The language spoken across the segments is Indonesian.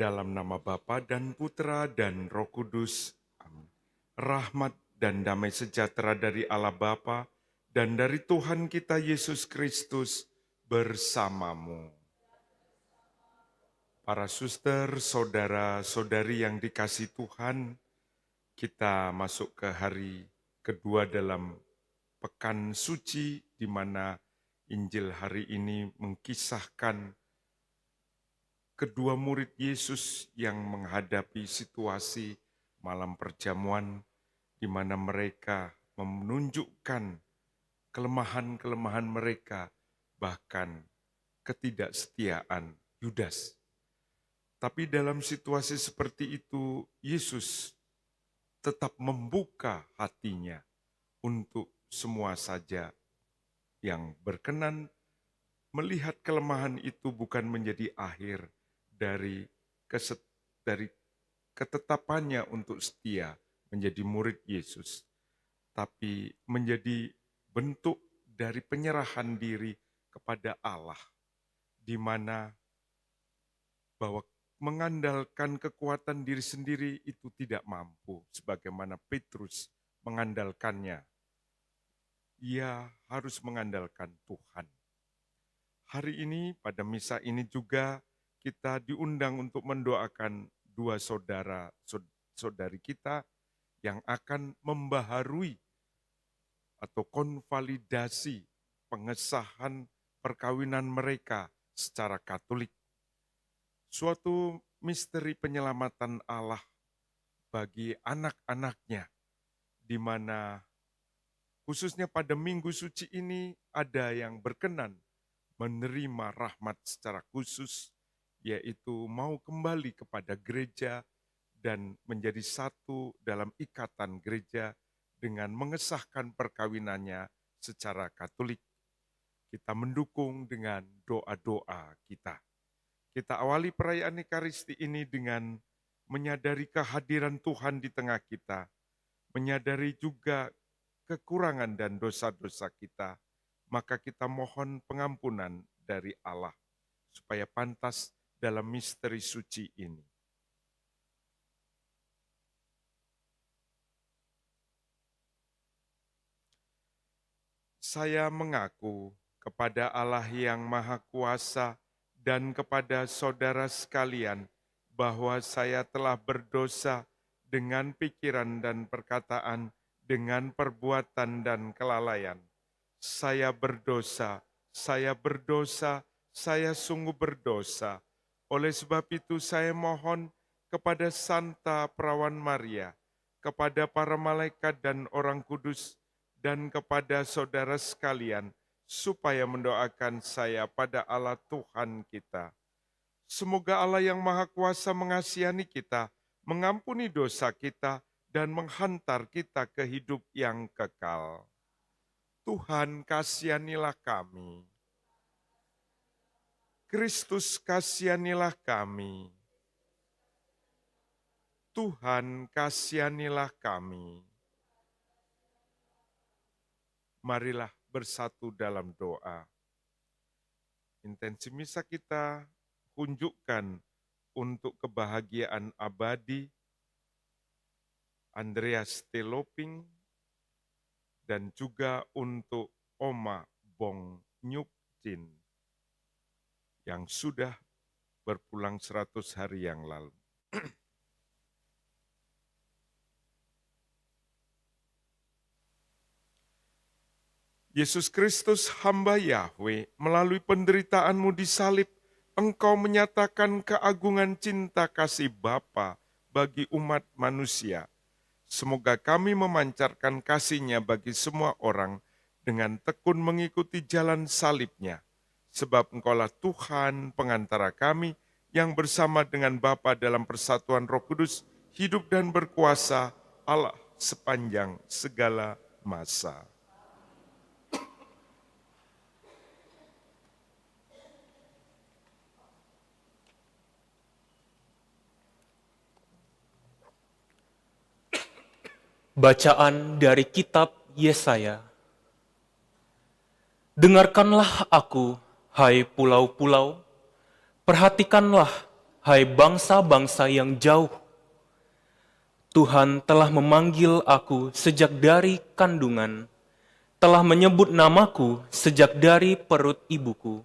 Dalam nama Bapa dan Putra dan Roh Kudus. Amin. Rahmat dan damai sejahtera dari Allah Bapa dan dari Tuhan kita Yesus Kristus bersamamu. Para suster, saudara-saudari yang dikasihi Tuhan, kita masuk ke hari kedua dalam Pekan Suci, di mana Injil hari ini mengkisahkan kedua murid Yesus yang menghadapi situasi malam perjamuan, di mana mereka menunjukkan kelemahan-kelemahan mereka, bahkan ketidaksetiaan Yudas. Tapi dalam situasi seperti itu, Yesus tetap membuka hatinya untuk semua saja yang berkenan melihat kelemahan itu bukan menjadi akhir dari ketetapannya untuk setia menjadi murid Yesus, tapi menjadi bentuk dari penyerahan diri kepada Allah, di mana bahwa mengandalkan kekuatan diri sendiri itu tidak mampu, sebagaimana Petrus mengandalkannya. Ia harus mengandalkan Tuhan. Hari ini, pada misa ini juga kita diundang untuk mendoakan dua saudari kita yang akan membaharui atau konvalidasi pengesahan perkawinan mereka secara Katolik. Suatu misteri penyelamatan Allah bagi anak-anaknya, di mana khususnya pada Minggu Suci ini ada yang berkenan menerima rahmat secara khusus, yaitu mau kembali kepada gereja dan menjadi satu dalam ikatan gereja dengan mengesahkan perkawinannya secara Katolik. Kita mendukung dengan doa-doa kita. Kita awali perayaan Ekaristi ini dengan menyadari kehadiran Tuhan di tengah kita, menyadari juga kekurangan dan dosa-dosa kita, maka kita mohon pengampunan dari Allah, supaya pantas dalam misteri suci ini. Saya mengaku kepada Allah yang Maha Kuasa dan kepada saudara sekalian, bahwa saya telah berdosa dengan pikiran dan perkataan, dengan perbuatan dan kelalaian. Saya berdosa, saya sungguh berdosa. Oleh sebab itu saya mohon kepada Santa Perawan Maria, kepada para malaikat dan orang kudus, dan kepada saudara sekalian, supaya mendoakan saya pada Allah Tuhan kita. Semoga Allah yang Maha Kuasa mengasihani kita, mengampuni dosa kita, dan menghantar kita ke hidup yang kekal. Tuhan, kasihanilah kami. Kristus, kasihanilah kami. Tuhan, kasihanilah kami. Marilah bersatu dalam doa. Intensi misa kita kunjukkan untuk kebahagiaan abadi Andreas Teloping dan juga untuk Oma Bong Nyuk Jin yang sudah berpulang 100 hari yang lalu. Yesus Kristus, hamba Yahweh, melalui penderitaan-Mu di salib, Engkau menyatakan keagungan cinta kasih Bapa bagi umat manusia. Semoga kami memancarkan kasih-Nya bagi semua orang dengan tekun mengikuti jalan salib-Nya. Sebab Engkaulah Tuhan pengantara kami yang bersama dengan Bapa dalam persatuan Roh Kudus, hidup dan berkuasa Allah sepanjang segala masa. Bacaan dari kitab Yesaya. Dengarkanlah aku, hai pulau-pulau, perhatikanlah, hai bangsa-bangsa yang jauh. Tuhan telah memanggil aku sejak dari kandungan, telah menyebut namaku sejak dari perut ibuku.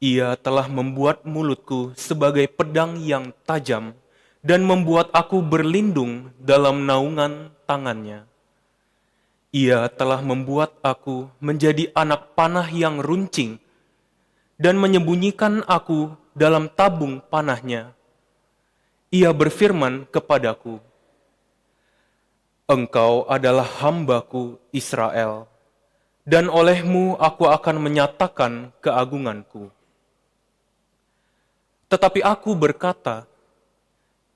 Ia telah membuat mulutku sebagai pedang yang tajam dan membuat aku berlindung dalam naungan tangannya. Ia telah membuat aku menjadi anak panah yang runcing dan menyembunyikan aku dalam tabung panahnya. Ia berfirman kepadaku, "Engkau adalah hambaku Israel, dan olehmu aku akan menyatakan keagunganku." Tetapi aku berkata,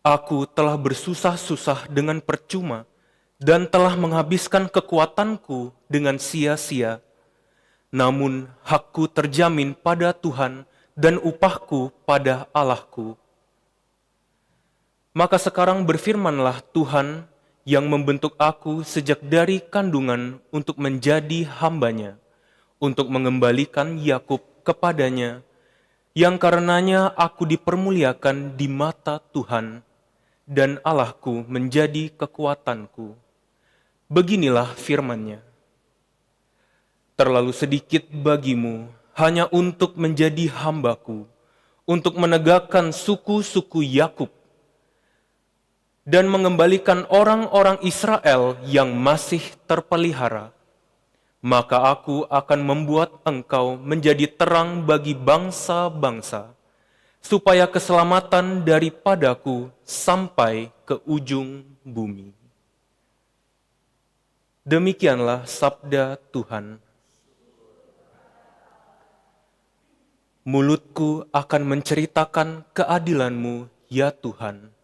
"Aku telah bersusah-susah dengan percuma dan telah menghabiskan kekuatanku dengan sia-sia. Namun hakku terjamin pada Tuhan dan upahku pada Allahku." Maka sekarang berfirmanlah Tuhan yang membentuk aku sejak dari kandungan untuk menjadi hambanya, untuk mengembalikan Yakub kepadanya, yang karenanya aku dipermuliakan di mata Tuhan, dan Allahku menjadi kekuatanku. Beginilah firman-Nya, "Terlalu sedikit bagimu hanya untuk menjadi hambaku, untuk menegakkan suku-suku Yakub, dan mengembalikan orang-orang Israel yang masih terpelihara. Maka aku akan membuat engkau menjadi terang bagi bangsa-bangsa, supaya keselamatan daripadaku sampai ke ujung bumi." Demikianlah sabda Tuhan. Mulutku akan menceritakan keadilan-Mu, ya Tuhan.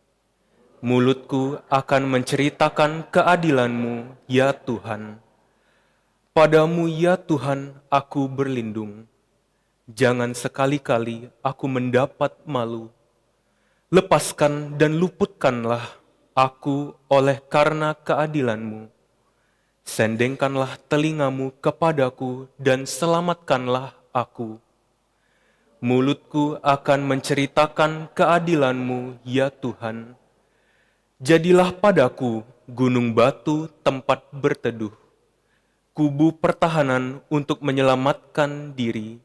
Mulutku akan menceritakan keadilan-Mu, ya Tuhan. Padamu, ya Tuhan, aku berlindung. Jangan sekali-kali aku mendapat malu. Lepaskan dan luputkanlah aku oleh karena keadilan-Mu. Sendengkanlah telingamu kepadaku dan selamatkanlah aku. Mulutku akan menceritakan keadilan-Mu, ya Tuhan. Jadilah padaku gunung batu tempat berteduh, kubu pertahanan untuk menyelamatkan diri.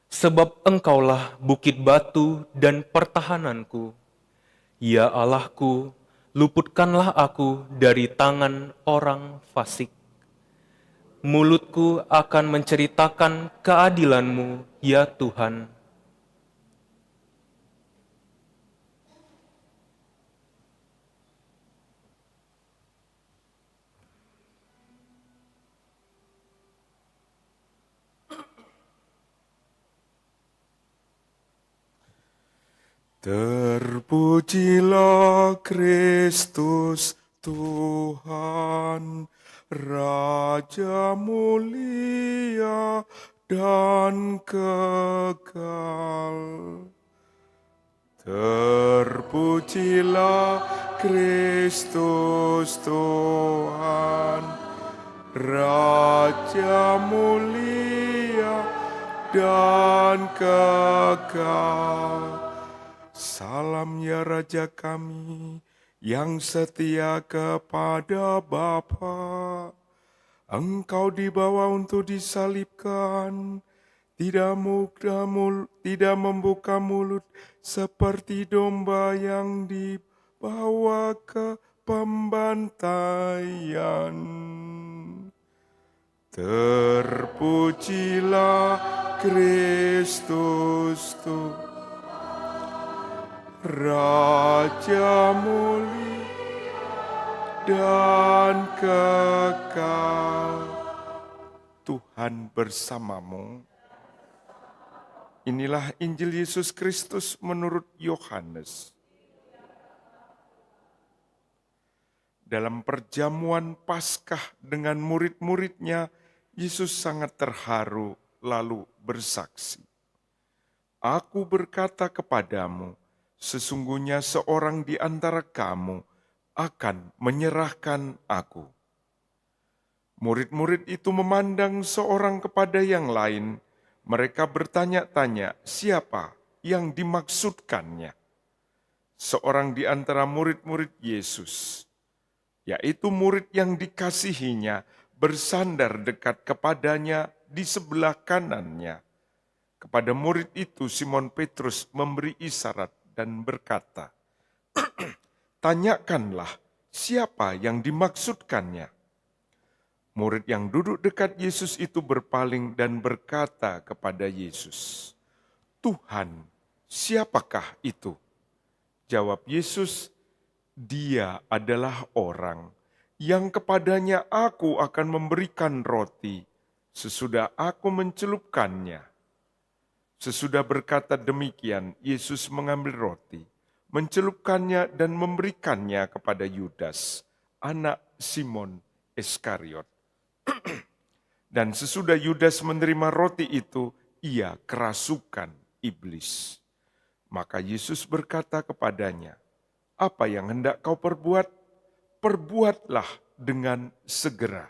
Sebab Engkaulah bukit batu dan pertahananku. Ya Allahku, luputkanlah aku dari tangan orang fasik. Mulutku akan menceritakan keadilan-Mu, ya Tuhan. Terpujilah Kristus Tuhan, Raja mulia dan kekal. Terpujilah Kristus Tuhan, Raja mulia dan kekal. Salam ya Raja kami yang setia kepada Bapa. Engkau dibawa untuk disalibkan, tidak membuka mulut seperti domba yang dibawa ke pembantaian. Terpujilah Kristus Tuhan, Raja mulia dan kekal. Tuhan bersamamu. Inilah Injil Yesus Kristus menurut Yohanes. Dalam perjamuan Paskah dengan murid-muridnya, Yesus sangat terharu lalu bersaksi, "Aku berkata kepadamu, sesungguhnya seorang di antara kamu akan menyerahkan aku." Murid-murid itu memandang seorang kepada yang lain. Mereka bertanya-tanya, "Siapa?" yang dimaksudkannya. Seorang di antara murid-murid Yesus, yaitu murid yang dikasihinya, bersandar dekat kepadanya di sebelah kanannya. Kepada murid itu Simon Petrus memberi isyarat dan berkata, "Tanyakanlah siapa yang dimaksudkannya." Murid yang duduk dekat Yesus itu berpaling dan berkata kepada Yesus, "Tuhan, siapakah itu?" Jawab Yesus, "Dia adalah orang yang kepadanya aku akan memberikan roti sesudah aku mencelupkannya." Sesudah berkata demikian, Yesus mengambil roti, mencelupkannya dan memberikannya kepada Yudas, anak Simon Iskariot. Dan sesudah Yudas menerima roti itu, ia kerasukan iblis. Maka Yesus berkata kepadanya, "Apa yang hendak kau perbuat? Perbuatlah dengan segera."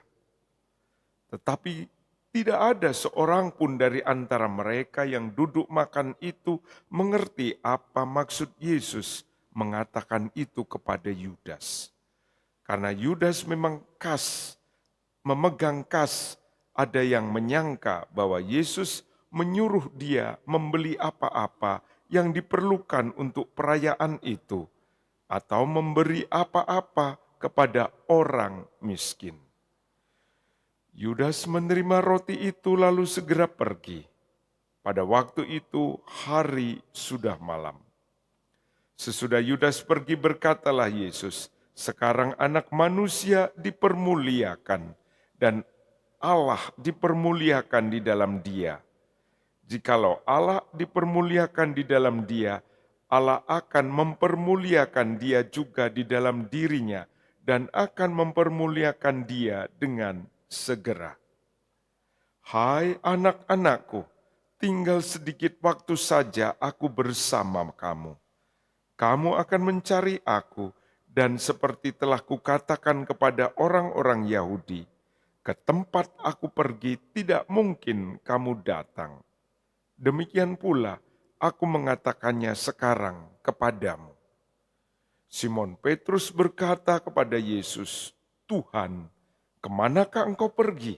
Tetapi tidak ada seorang pun dari antara mereka yang duduk makan itu mengerti apa maksud Yesus mengatakan itu kepada Yudas. Karena Yudas memang memegang kas, ada yang menyangka bahwa Yesus menyuruh dia membeli apa-apa yang diperlukan untuk perayaan itu, atau memberi apa-apa kepada orang miskin. Yudas menerima roti itu lalu segera pergi. Pada waktu itu hari sudah malam. Sesudah Yudas pergi berkatalah Yesus, "Sekarang anak manusia dipermuliakan dan Allah dipermuliakan di dalam dia. Jikalau Allah dipermuliakan di dalam dia, Allah akan mempermuliakan dia juga di dalam dirinya dan akan mempermuliakan dia dengan segera." Hai anak-anakku, tinggal sedikit waktu saja aku bersama kamu. Kamu akan mencari aku, dan seperti telah kukatakan kepada orang-orang Yahudi, ke tempat aku pergi tidak mungkin kamu datang. Demikian pula aku mengatakannya sekarang kepadamu. Simon Petrus berkata kepada Yesus, "Tuhan, kemanakah engkau pergi?"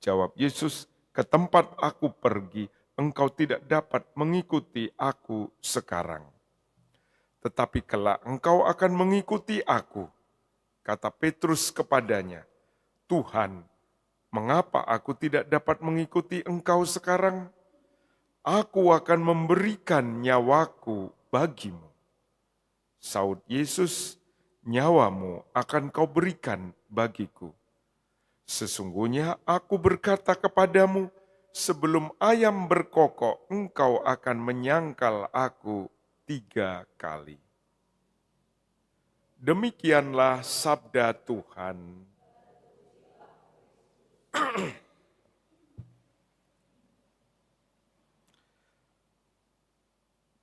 Jawab Yesus, "Ke tempat aku pergi, engkau tidak dapat mengikuti aku sekarang. Tetapi kelak engkau akan mengikuti aku." Kata Petrus kepadanya, "Tuhan, mengapa aku tidak dapat mengikuti engkau sekarang? Aku akan memberikan nyawaku bagimu." Saud Yesus, "Nyawamu akan kau berikan bagiku. Sesungguhnya aku berkata kepadamu, sebelum ayam berkokok, engkau akan menyangkal aku 3 kali." Demikianlah sabda Tuhan.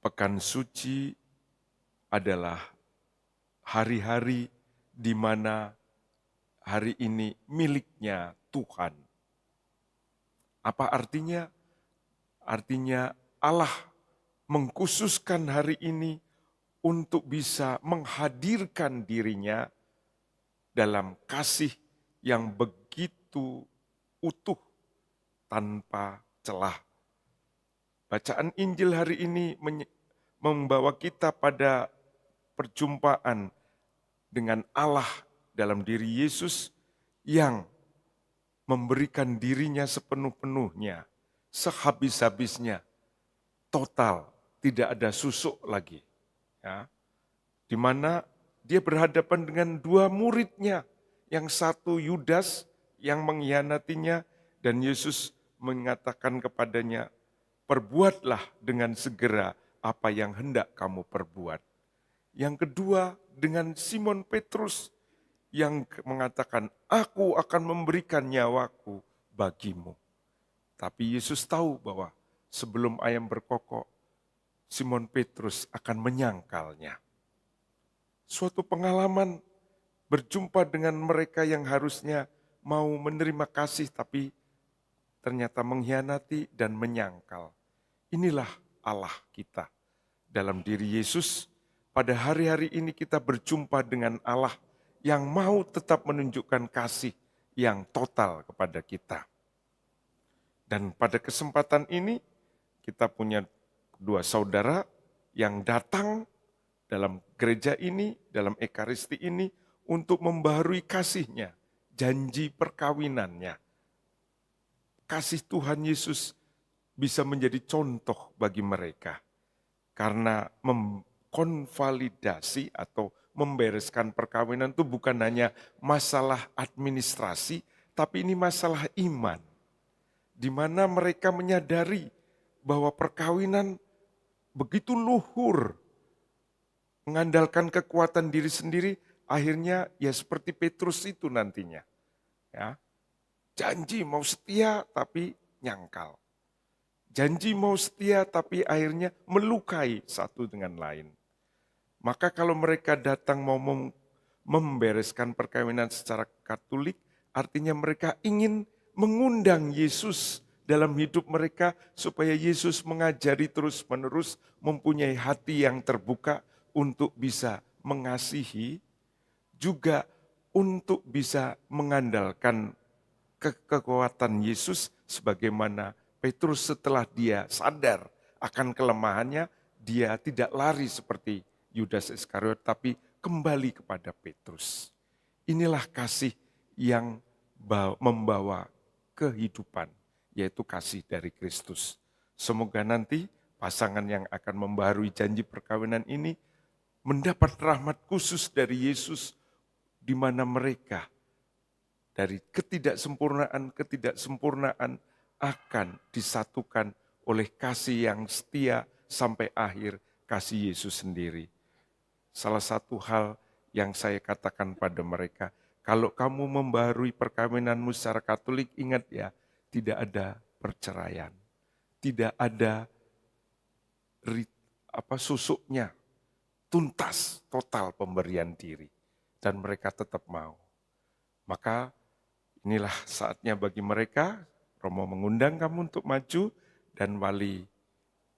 Pekan suci adalah hari-hari di mana hari ini miliknya Tuhan. Apa artinya? Artinya Allah mengkhususkan hari ini untuk bisa menghadirkan dirinya dalam kasih yang begitu utuh tanpa celah. Bacaan Injil hari ini membawa kita pada perjumpaan dengan Allah dalam diri Yesus yang memberikan dirinya sepenuh-penuhnya, sehabis-habisnya, total, tidak ada susuk lagi. Ya, di mana dia berhadapan dengan 2 muridnya, yang satu Yudas yang mengkhianatinya, dan Yesus mengatakan kepadanya, "Perbuatlah dengan segera apa yang hendak kamu perbuat." Yang kedua dengan Simon Petrus yang mengatakan, "Aku akan memberikan nyawaku bagimu." Tapi Yesus tahu bahwa sebelum ayam berkokok, Simon Petrus akan menyangkalnya. Suatu pengalaman berjumpa dengan mereka yang harusnya mau menerima kasih tapi ternyata mengkhianati dan menyangkal. Inilah Allah kita. Dalam diri Yesus, pada hari-hari ini kita berjumpa dengan Allah yang mau tetap menunjukkan kasih yang total kepada kita. Dan pada kesempatan ini, kita punya dua saudara yang datang dalam gereja ini, dalam ekaristi ini, untuk membaharui kasihnya, janji perkawinannya. Kasih Tuhan Yesus bisa menjadi contoh bagi mereka. Karena mengkonvalidasi atau membereskan perkawinan itu bukan hanya masalah administrasi, tapi ini masalah iman. Di mana mereka menyadari bahwa perkawinan begitu luhur, mengandalkan kekuatan diri sendiri, akhirnya ya seperti Petrus itu nantinya. Ya, janji mau setia tapi nyangkal. Janji mau setia tapi akhirnya melukai satu dengan lain. Maka kalau mereka datang mau membereskan perkawinan secara Katolik, artinya mereka ingin mengundang Yesus dalam hidup mereka supaya Yesus mengajari terus-menerus, mempunyai hati yang terbuka untuk bisa mengasihi, juga untuk bisa mengandalkan kekuatan Yesus sebagaimana Petrus setelah dia sadar akan kelemahannya, dia tidak lari seperti Yudas Iskariot, tapi kembali kepada Petrus. Inilah kasih yang membawa kehidupan, yaitu kasih dari Kristus. Semoga nanti pasangan yang akan membaharui janji perkawinan ini mendapat rahmat khusus dari Yesus, di mana mereka dari ketidaksempurnaan akan disatukan oleh kasih yang setia sampai akhir, kasih Yesus sendiri. Salah satu hal yang saya katakan pada mereka, kalau kamu membaharui perkawinanmu secara Katolik, ingat ya, tidak ada perceraian, tidak ada susuknya, tuntas, total pemberian diri. Dan mereka tetap mau. Maka inilah saatnya bagi mereka, Romo mengundang kamu untuk maju, dan wali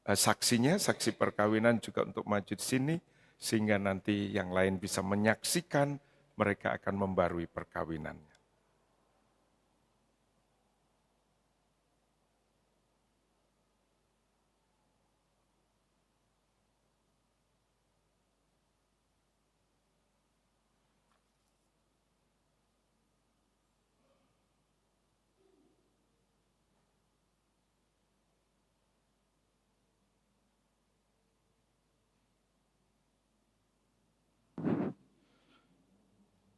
saksinya, saksi perkawinan juga untuk maju di sini, sehingga nanti yang lain bisa menyaksikan mereka akan membarui perkawinannya.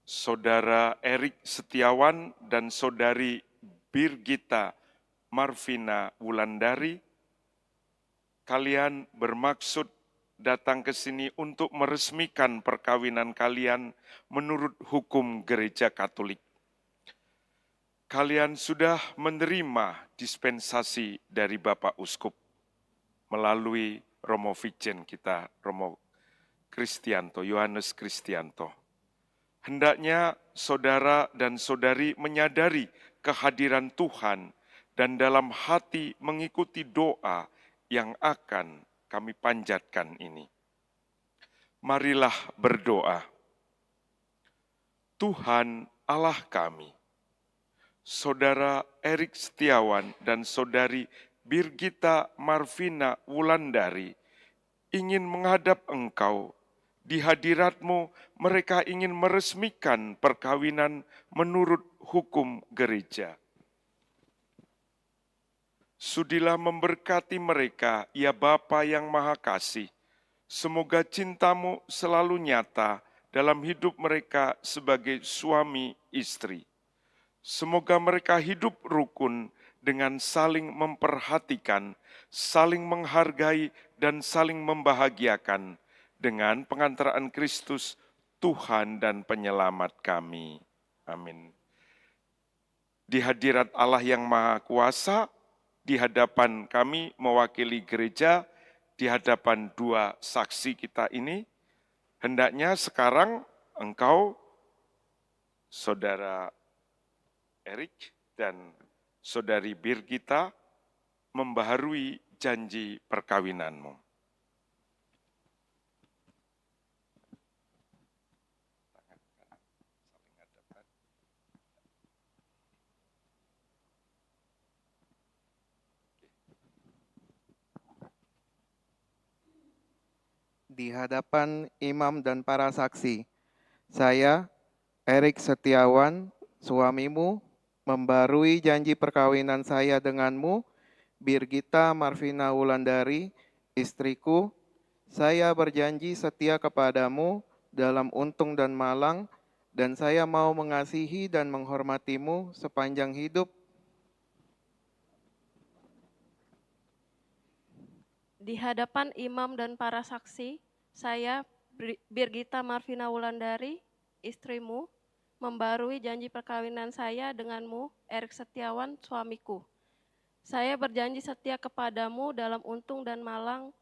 Saudara Erik Setiawan dan Saudari Birgita Marvina Wulandari, kalian bermaksud datang ke sini untuk meresmikan perkawinan kalian menurut hukum Gereja Katolik. Kalian sudah menerima dispensasi dari Bapak Uskup melalui Romo Vijen kita, Romo Kristianto, Yohanes Kristianto. Hendaknya saudara dan saudari menyadari kehadiran Tuhan dan dalam hati mengikuti doa yang akan kami panjatkan ini. Marilah berdoa. Tuhan Allah kami, Saudara Erik Setiawan dan Saudari Birgita Marvina Wulandari ingin menghadap Engkau. Di hadirat-Mu mereka ingin meresmikan perkawinan menurut hukum gereja. Sudilah memberkati mereka, ya Bapa yang Maha Kasih. Semoga cinta-Mu selalu nyata dalam hidup mereka sebagai suami istri. Semoga mereka hidup rukun dengan saling memperhatikan, saling menghargai, dan saling membahagiakan dengan pengantaraan Kristus, Tuhan dan Penyelamat kami. Amin. Di hadirat Allah yang Maha Kuasa, di hadapan kami mewakili gereja, di hadapan dua saksi kita ini, hendaknya sekarang engkau, Saudara Erik dan Saudari Birgita, membaharui janji perkawinanmu. Di hadapan imam dan para saksi, saya, Erik Setiawan, suamimu, membarui janji perkawinan saya denganmu, Birgita Marvina Wulandari, istriku. Saya berjanji setia kepadamu dalam untung dan malang, dan saya mau mengasihi dan menghormatimu sepanjang hidup. Di hadapan imam dan para saksi, saya, Birgita Marvina Wulandari, istrimu, membarui janji perkawinan saya denganmu, Erik Setiawan, suamiku. Saya berjanji setia kepadamu dalam untung dan malang,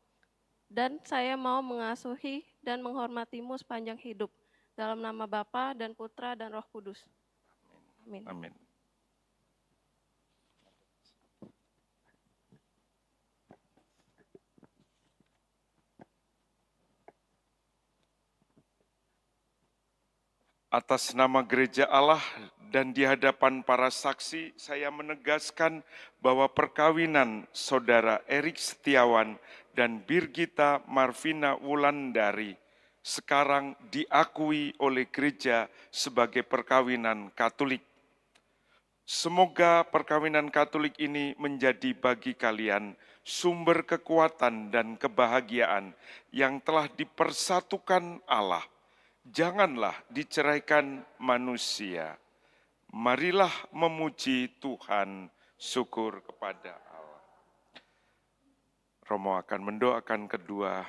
dan saya mau mengasihi dan menghormatimu sepanjang hidup. Dalam nama Bapa dan Putra dan Roh Kudus. Amin. Amin. Atas nama Gereja Allah dan di hadapan para saksi, saya menegaskan bahwa perkawinan saudara Erik Setiawan dan Birgita Marvina Wulandari sekarang diakui oleh gereja sebagai perkawinan Katolik. Semoga perkawinan Katolik ini menjadi bagi kalian sumber kekuatan dan kebahagiaan yang telah dipersatukan Allah. Janganlah diceraikan manusia. Marilah memuji Tuhan, syukur kepada Allah. Romo akan mendoakan kedua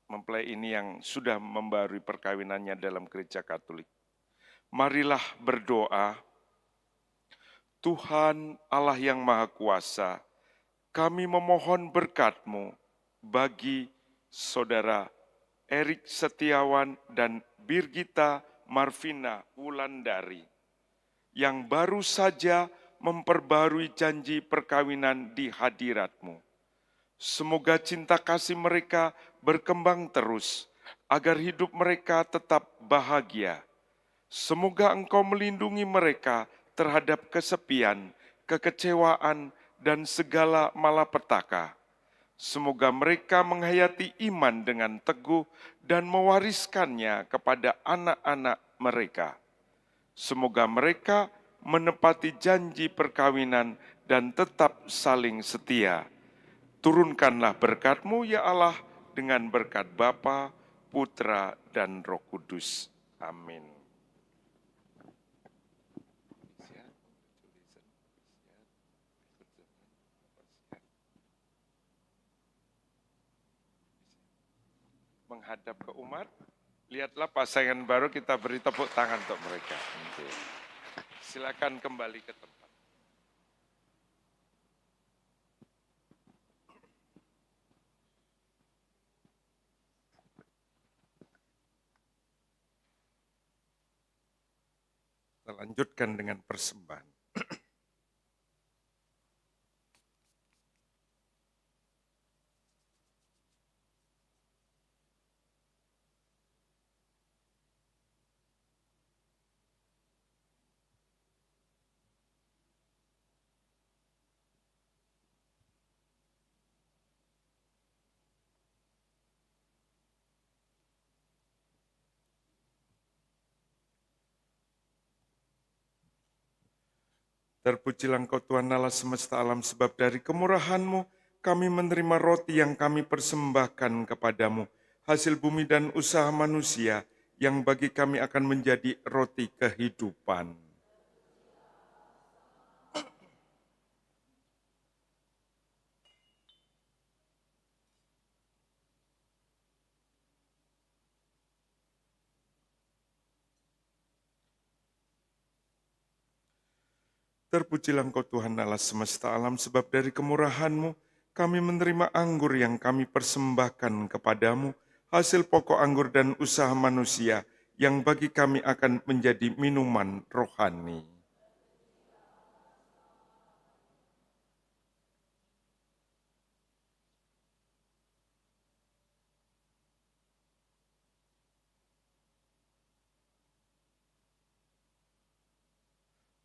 mempelai ini yang sudah membarui perkawinannya dalam gereja Katolik. Marilah berdoa. Tuhan Allah yang Maha Kuasa, kami memohon berkat-Mu bagi saudara Erik Setiawan dan Birgita Marvina Wulandari yang baru saja memperbarui janji perkawinan di hadirat-Mu. Semoga cinta kasih mereka berkembang terus agar hidup mereka tetap bahagia. Semoga Engkau melindungi mereka terhadap kesepian, kekecewaan, dan segala malapetaka. Semoga mereka menghayati iman dengan teguh dan mewariskannya kepada anak-anak mereka. Semoga mereka menepati janji perkawinan dan tetap saling setia. Turunkanlah berkat-Mu ya Allah dengan berkat Bapa, Putra, dan Roh Kudus. Amin. Menghadap ke umat, lihatlah pasangan baru, kita beri tepuk tangan untuk mereka. Silakan kembali ke tempat. Kita lanjutkan dengan persembahan. Terpujilah Engkau Tuhan Allah semesta alam, sebab dari kemurahan-Mu kami menerima roti yang kami persembahkan kepadamu, hasil bumi dan usaha manusia, yang bagi kami akan menjadi roti kehidupan. Terpujilah Engkau Tuhan Allah semesta alam, sebab dari kemurahan-Mu kami menerima anggur yang kami persembahkan kepadamu, hasil pokok anggur dan usaha manusia, yang bagi kami akan menjadi minuman rohani.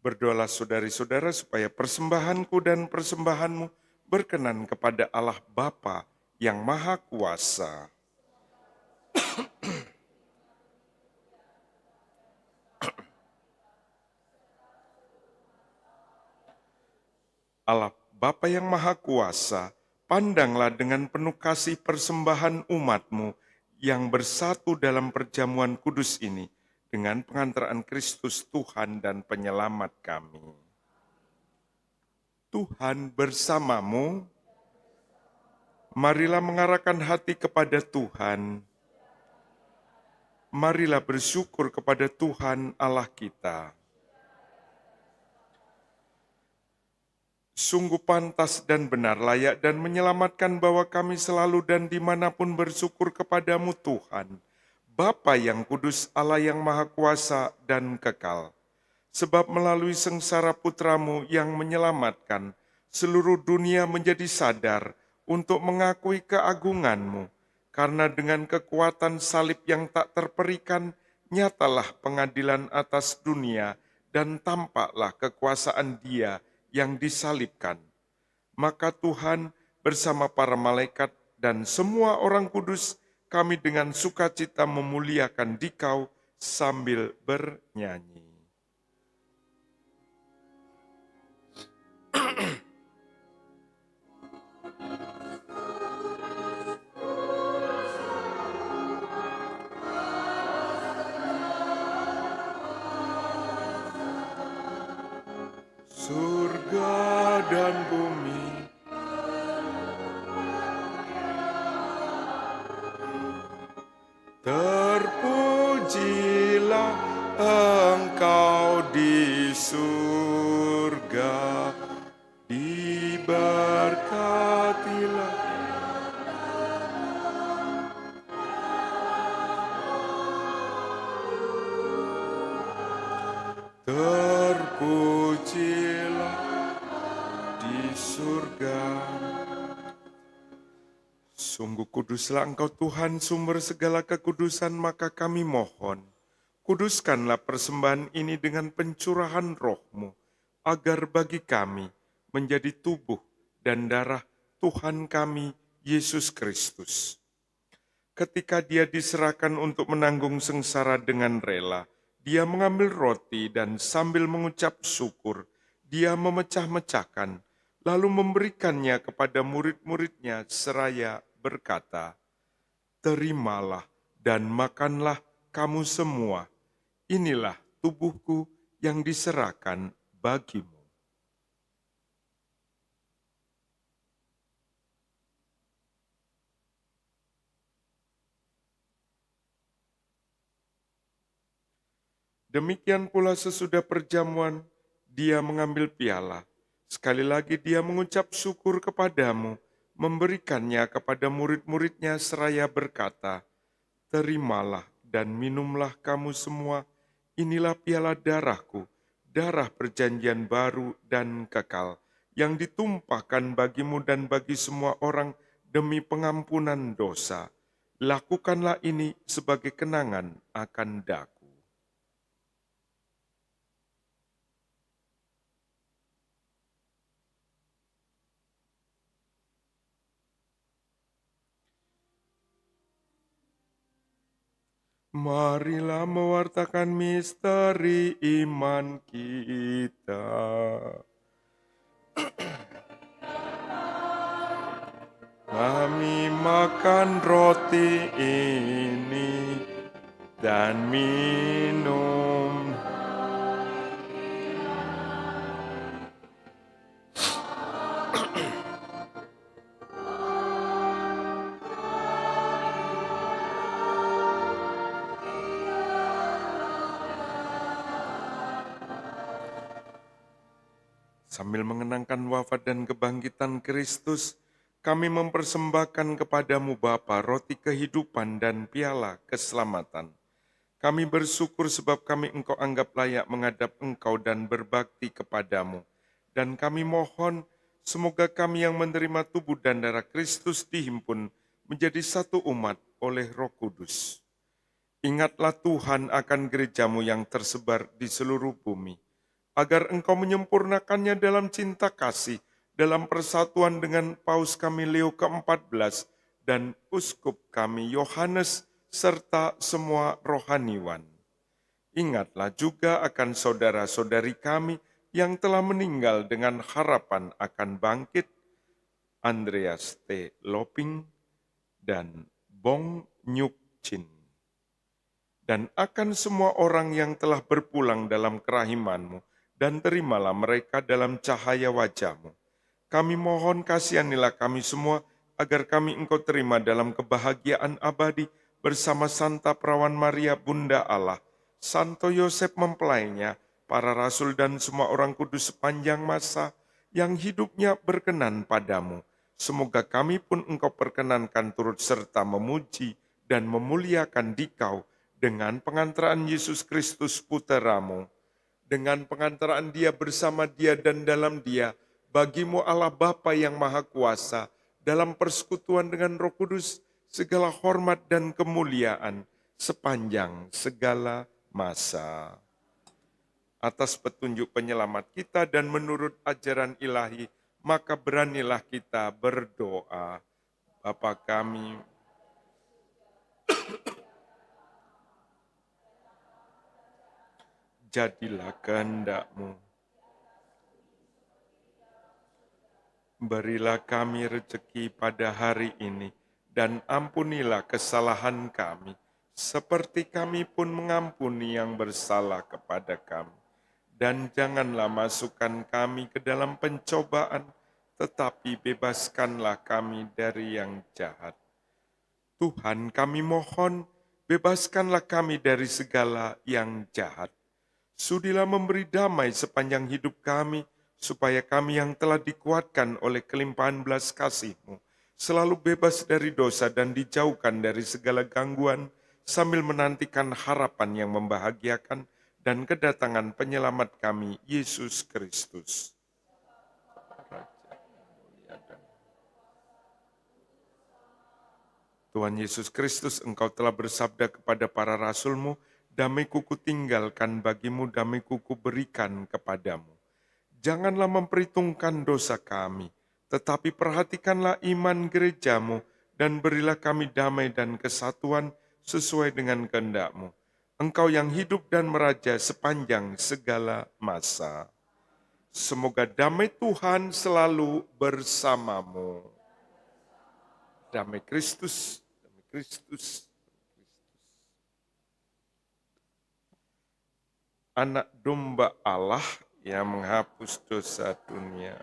Berdoalah saudari-saudara supaya persembahanku dan persembahanmu berkenan kepada Allah Bapa yang Maha Kuasa. Allah Bapa yang Maha Kuasa, pandanglah dengan penuh kasih persembahan umat-Mu yang bersatu dalam perjamuan kudus ini dengan pengantaran Kristus Tuhan dan Penyelamat kami. Tuhan bersamamu, marilah mengarahkan hati kepada Tuhan. Marilah bersyukur kepada Tuhan Allah kita. Sungguh pantas dan benar, layak dan menyelamatkan bahwa kami selalu dan dimanapun bersyukur kepadamu Tuhan, Bapa yang kudus, Allah yang maha kuasa dan kekal. Sebab melalui sengsara putramu yang menyelamatkan, seluruh dunia menjadi sadar untuk mengakui keagunganmu, karena dengan kekuatan salib yang tak terperikan, nyatalah pengadilan atas dunia dan tampaklah kekuasaan Dia yang disalibkan. Maka Tuhan bersama para malaikat dan semua orang kudus, kami dengan sukacita memuliakan Dikau sambil bernyanyi. Surga dan bumi terpujilah Engkau di surga, diberkatilah terpujilah di surga. Sungguh kuduslah Engkau Tuhan, sumber segala kekudusan, maka kami mohon, kuduskanlah persembahan ini dengan pencurahan roh-Mu, agar bagi kami menjadi tubuh dan darah Tuhan kami, Yesus Kristus. Ketika Dia diserahkan untuk menanggung sengsara dengan rela, Dia mengambil roti dan sambil mengucap syukur, Dia memecah-mecahkan, lalu memberikannya kepada murid-muridnya seraya berkata, "Terimalah dan makanlah kamu semua, inilah tubuhku yang diserahkan bagimu." Demikian pula sesudah perjamuan, Dia mengambil piala. Sekali lagi Dia mengucap syukur kepadamu, memberikannya kepada murid-muridnya seraya berkata, "Terimalah dan minumlah kamu semua, inilah piala darahku, darah perjanjian baru dan kekal, yang ditumpahkan bagimu dan bagi semua orang demi pengampunan dosa. Lakukanlah ini sebagai kenangan akan daku." Marilah mewartakan misteri iman kita. Kami makan roti ini dan minum. Sambil mengenangkan wafat dan kebangkitan Kristus, kami mempersembahkan kepadamu Bapa roti kehidupan dan piala keselamatan. Kami bersyukur sebab kami Engkau anggap layak menghadap Engkau dan berbakti kepadamu. Dan kami mohon, semoga kami yang menerima tubuh dan darah Kristus dihimpun menjadi satu umat oleh Roh Kudus. Ingatlah Tuhan akan gerejamu yang tersebar di seluruh bumi. agar Engkau menyempurnakannya dalam cinta kasih, dalam persatuan dengan Paus kami Leo ke-14 dan Uskup kami Yohanes, serta semua rohaniwan. Ingatlah juga akan saudara-saudari kami yang telah meninggal dengan harapan akan bangkit, Andreas T. Loping dan Bong Nyuk Chin. Dan akan semua orang yang telah berpulang dalam kerahiman-Mu, dan terimalah mereka dalam cahaya wajah-Mu. Kami mohon kasihanilah kami semua, agar kami Engkau terima dalam kebahagiaan abadi bersama Santa Perawan Maria Bunda Allah, Santo Yosef mempelainya, para rasul dan semua orang kudus sepanjang masa yang hidupnya berkenan padamu. Semoga kami pun Engkau perkenankan turut serta memuji dan memuliakan Dikau dengan pengantaraan Yesus Kristus Puteramu. Dengan pengantaraan Dia, bersama Dia dan dalam Dia, bagimu Allah Bapa yang Maha Kuasa, dalam persekutuan dengan Roh Kudus, segala hormat dan kemuliaan sepanjang segala masa. Atas petunjuk penyelamat kita dan menurut ajaran ilahi, maka beranilah kita berdoa. Bapa kami, jadilah kehendak-Mu. Berilah kami rezeki pada hari ini, dan ampunilah kesalahan kami, seperti kami pun mengampuni yang bersalah kepada kami. Dan janganlah masukkan kami ke dalam pencobaan, tetapi bebaskanlah kami dari yang jahat. Tuhan, kami mohon, bebaskanlah kami dari segala yang jahat. Sudilah memberi damai sepanjang hidup kami, supaya kami yang telah dikuatkan oleh kelimpahan belas kasih-Mu, selalu bebas dari dosa dan dijauhkan dari segala gangguan, sambil menantikan harapan yang membahagiakan dan kedatangan penyelamat kami, Yesus Kristus. Tuhan Yesus Kristus, Engkau telah bersabda kepada para rasul-Mu, damai-Ku kutinggalkan bagimu, damai-Ku kuberikan kepadamu. Janganlah memperhitungkan dosa kami, tetapi perhatikanlah iman gereja-Mu, dan berilah kami damai dan kesatuan sesuai dengan kehendak-Mu. Engkau yang hidup dan meraja sepanjang segala masa. Semoga damai Tuhan selalu bersamamu. Damai Kristus, damai Kristus. Anak domba Allah yang menghapus dosa dunia.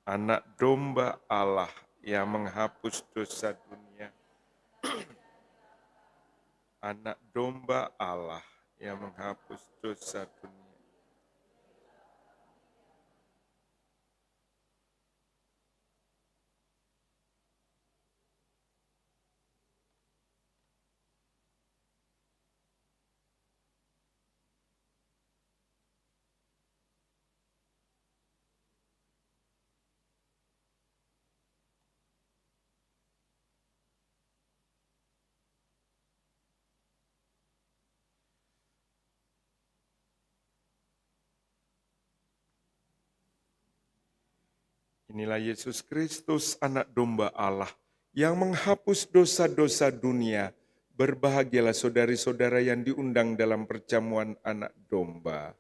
Anak domba Allah yang menghapus dosa dunia. Anak domba Allah yang menghapus dosa dunia. Inilah Yesus Kristus, anak domba Allah, yang menghapus dosa-dosa dunia. Berbahagialah saudari-saudara yang diundang dalam perjamuan anak domba.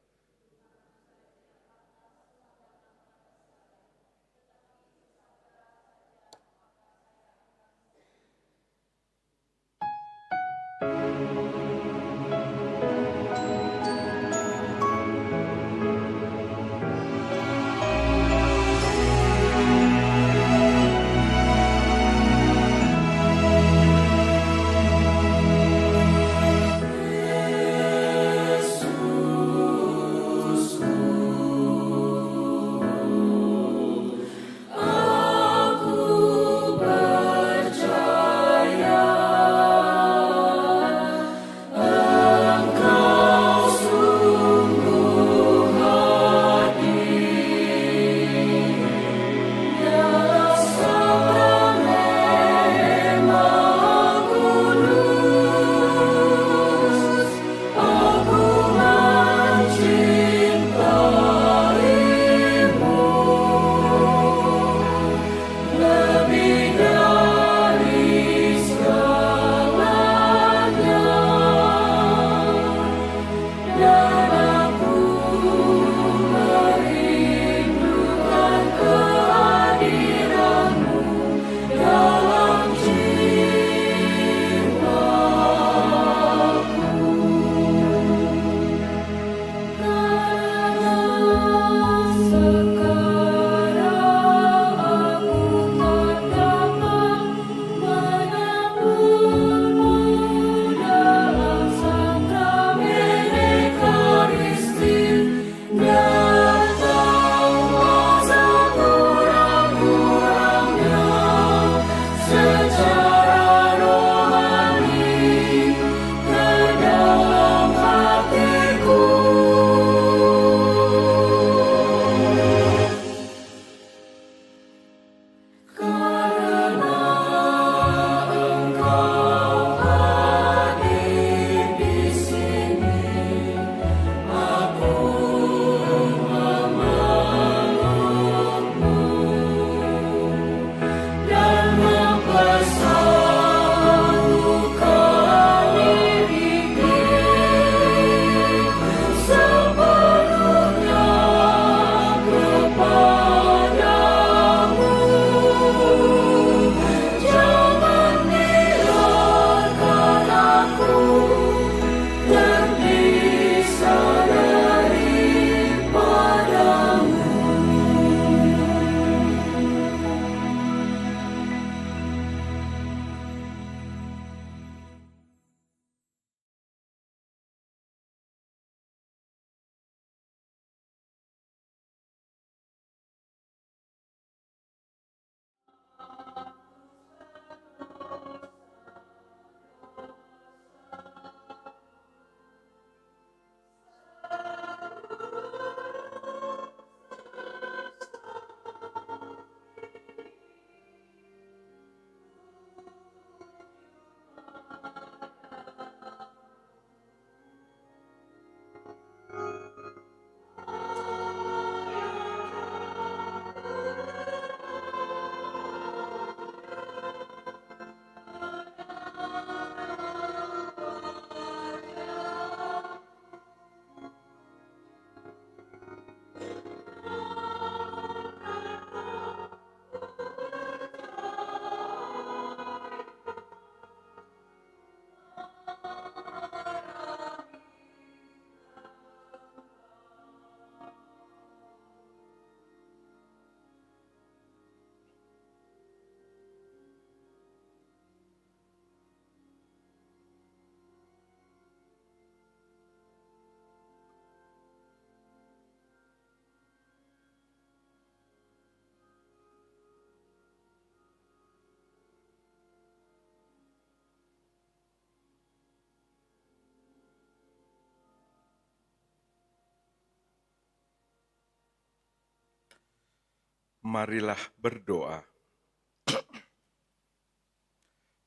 Marilah berdoa.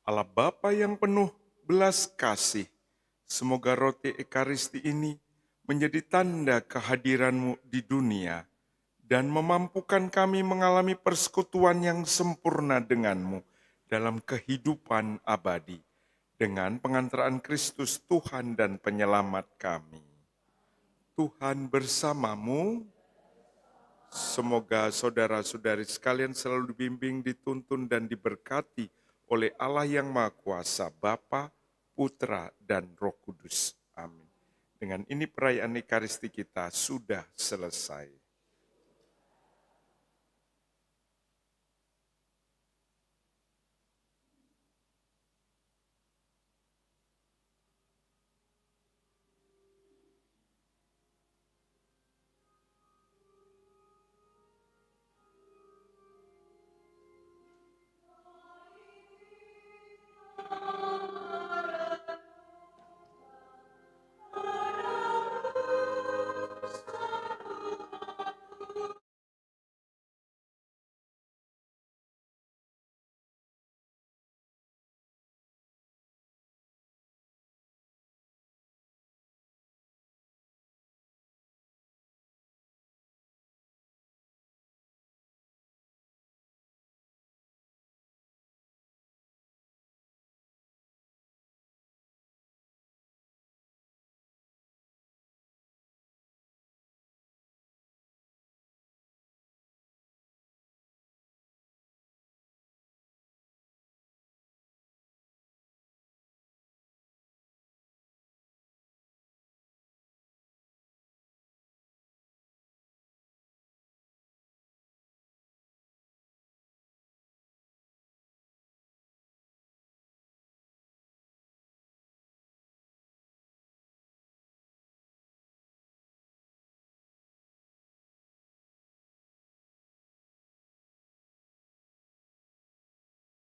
Allah Bapa yang penuh belas kasih, semoga roti Ekaristi ini menjadi tanda kehadiran-Mu di dunia dan memampukan kami mengalami persekutuan yang sempurna dengan-Mu dalam kehidupan abadi dengan pengantaraan Kristus Tuhan dan Penyelamat kami. Tuhan bersamamu. Semoga saudara-saudari sekalian selalu dibimbing, dituntun, dan diberkati oleh Allah yang Maha Kuasa, Bapa, Putra, dan Roh Kudus. Amin. Dengan ini perayaan Ekaristi kita sudah selesai.